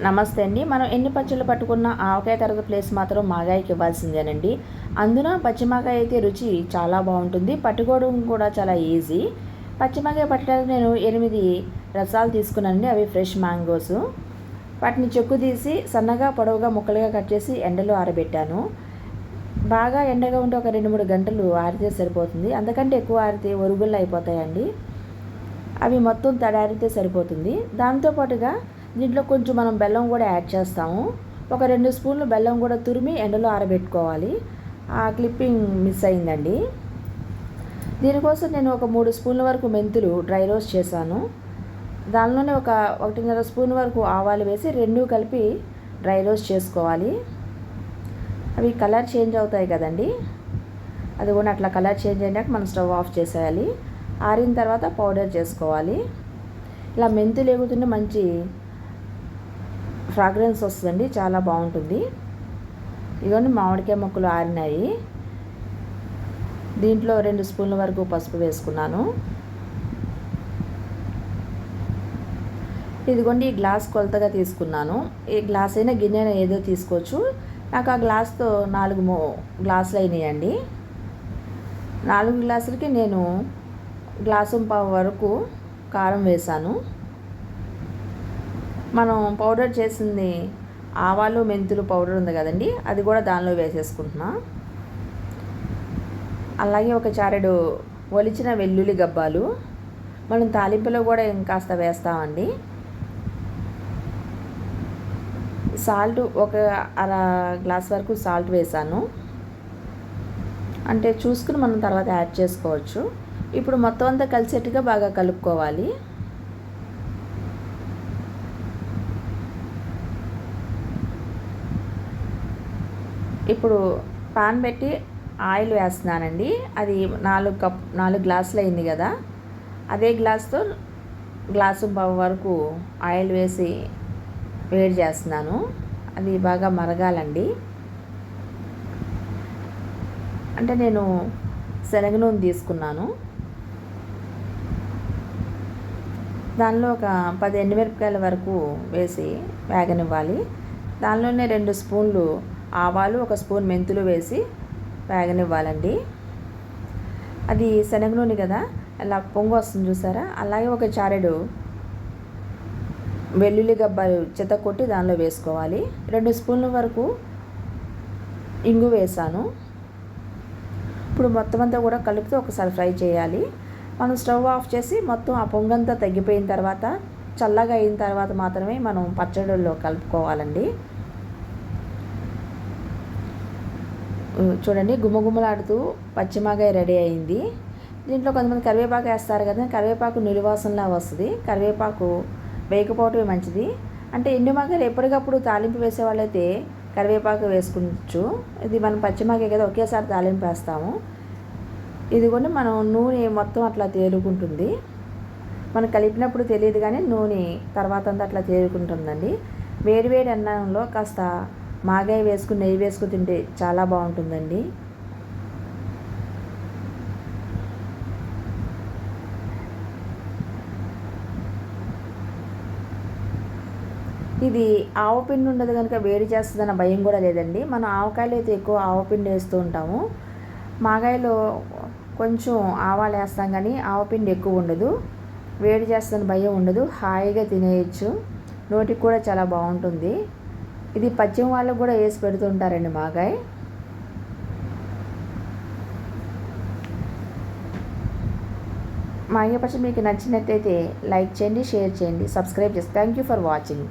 నమస్తే అండి. మనం ఎన్ని పచ్చళ్ళు పట్టుకున్న ఆవకాయ తర్వాత ప్లేస్ మాత్రం మాగాయకి ఇవ్వాల్సిందేనండి. అందున పచ్చిమాగాయ అయితే రుచి చాలా బాగుంటుంది. పట్టుకోవడం కూడా చాలా ఈజీ. పచ్చిమాగాయ పట్టడానికి నేను 8 రసాలు తీసుకున్నానండి. అవి ఫ్రెష్ మ్యాంగోస్. వాటిని చెక్కు తీసి సన్నగా పొడవుగా ముక్కలుగా కట్ చేసి ఎండలో ఆరబెట్టాను. బాగా ఎండగా ఉంటే ఒక 2-3 గంటలు ఆరితే సరిపోతుంది. అంతకంటే ఎక్కువ ఆరితే ఒరుగుళ్ళు అయిపోతాయండి. అవి మొత్తం తడారితే సరిపోతుంది. దాంతోపాటుగా దీంట్లో కొంచెం మనం బెల్లం కూడా యాడ్ చేస్తాము. ఒక 2 స్పూన్లు బెల్లం కూడా తురిమి ఎండలో ఆరబెట్టుకోవాలి. ఆ క్లిప్పింగ్ మిస్ అయిందండి. దీనికోసం నేను ఒక 3 స్పూన్ల వరకు మెంతులు డ్రై రోస్ట్ చేశాను. దానిలోనే ఒక 1.5 స్పూన్ వరకు ఆవాలు వేసి 2 కలిపి డ్రై రోస్ట్ చేసుకోవాలి. అవి కలర్ చేంజ్ అవుతాయి కదండి. అది కూడా అట్లా కలర్ చేంజ్ అయినాక మనం స్టవ్ ఆఫ్ చేసేయాలి. ఆరిన తర్వాత పౌడర్ చేసుకోవాలి. ఇలా మెంతులు ఎగుతుంటే మంచి ఫ్రాగ్రెన్స్ వస్తుందండి, చాలా బాగుంటుంది. ఇవన్నీ మామిడికాయ ముక్కలు ఆరినాయి. దీంట్లో 2 స్పూన్ల వరకు పసుపు వేసుకున్నాను. ఇదిగోండి, ఈ గ్లాస్ కొలతగా తీసుకున్నాను. ఈ గ్లాస్ అయినా గిన్నె అయినా ఏదో తీసుకోవచ్చు. నాకు ఆ గ్లాస్తో 4 గ్లాసులు అయినాయండి. 4 గ్లాసులకి నేను గ్లాసు పావు వరకు కారం వేసాను. మనం పౌడర్ చేసింది ఆవాలు మెంతులు పౌడర్ ఉంది కదండి, అది కూడా దానిలో వేసేసుకుంటున్నా. అలాగే ఒక చారెడు ఒలిచిన వెల్లుల్లి గబ్బాలు మనం తాలింపులో కూడా ఇంకాస్త వేస్తామండి. సాల్ట్ ఒక అర గ్లాస్ వరకు సాల్ట్ వేసాను. అంటే చూసుకుని మనం తర్వాత యాడ్ చేసుకోవచ్చు. ఇప్పుడు మొత్తం అంతా కలిసేట్టుగా బాగా కలుపుకోవాలి. ఇప్పుడు పాన్ పెట్టి ఆయిల్ వేస్తున్నానండి. అది 4 గ్లాసులు అయింది కదా, అదే గ్లాస్తో గ్లాసు పావు వరకు ఆయిల్ వేసి వేడి చేస్తున్నాను. అది బాగా మరగాలండి. అంటే నేను శనగ నూనె తీసుకున్నాను. దానిలో ఒక 10 ఎండుమిరపకాయల వరకు వేసి వేగనివ్వాలి. దానిలోనే 2 స్పూన్లు ఆవాలు 1 స్పూన్ మెంతులు వేసి వేగనివ్వాలండి. అది శనగ నూనె కదా, అలా పొంగు వస్తుంది చూసారా. అలాగే ఒక చారెడు వెల్లుల్లి గబ్బాలు కొట్టి దానిలో వేసుకోవాలి. 2 స్పూన్ల వరకు ఇంగు వేసాను. ఇప్పుడు మొత్తం అంతా కూడా కలుపుతూ ఒకసారి ఫ్రై చేయాలి. మనం స్టవ్ ఆఫ్ చేసి మొత్తం ఆ పొంగంతా తగ్గిపోయిన తర్వాత చల్లగా అయిన తర్వాత మాత్రమే మనం పచ్చడిలో కలుపుకోవాలండి. చూడండి, గుమ్మగుమ్మలాడుతూ పచ్చిమాగాయ రెడీ అయింది. దీంట్లో కొంతమంది కరివేపాకు వేస్తారు కదా, కరివేపాకు నిలువాసనలా వస్తుంది. కరివేపాకు వేయకపోవటమే మంచిది. అంటే ఎండుమాగాయలు ఎప్పటికప్పుడు తాలింపు వేసే వాళ్ళైతే కరివేపాకు వేసుకోవచ్చు. ఇది మనం పచ్చిమాగాయ కదా, ఒకేసారి తాలింపు వేస్తాము. ఇదిగోండి, మనం నూనె మొత్తం అట్లా తేలుకుంటుంది. మనం కలిపినప్పుడు తెలియదు కానీ నూనె తర్వాత అంతా అట్లా తేలుకుంటుందండి. వేడివేడి అన్నంలో కాస్త మాగాయ వేసుకుని నెయ్యి వేసుకుని తింటే చాలా బాగుంటుందండి. ఇది ఆవపిండి ఉండదు కనుక వేడి చేస్తుందన్న భయం కూడా లేదండి. మనం ఆవకాయలు అయితే ఎక్కువ ఆవపిండి వేస్తూ ఉంటాము. మాగాయలో కొంచెం ఆవాలు వేస్తాం కానీ ఆవపిండి ఎక్కువ ఉండదు. వేడి చేస్తుందని భయం ఉండదు. హాయిగా తినేయచ్చు. నోటికి కూడా చాలా బాగుంటుంది. ఇది పచ్చిమ వాళ్ళకు కూడా వేసి పెడుతుంటారండి మాగాయ. మాగాయ పచ్చడి మీకు నచ్చినట్టయితే లైక్ చేయండి, షేర్ చేయండి, సబ్స్క్రైబ్ చేసి థ్యాంక్ యూ ఫర్ వాచింగ్.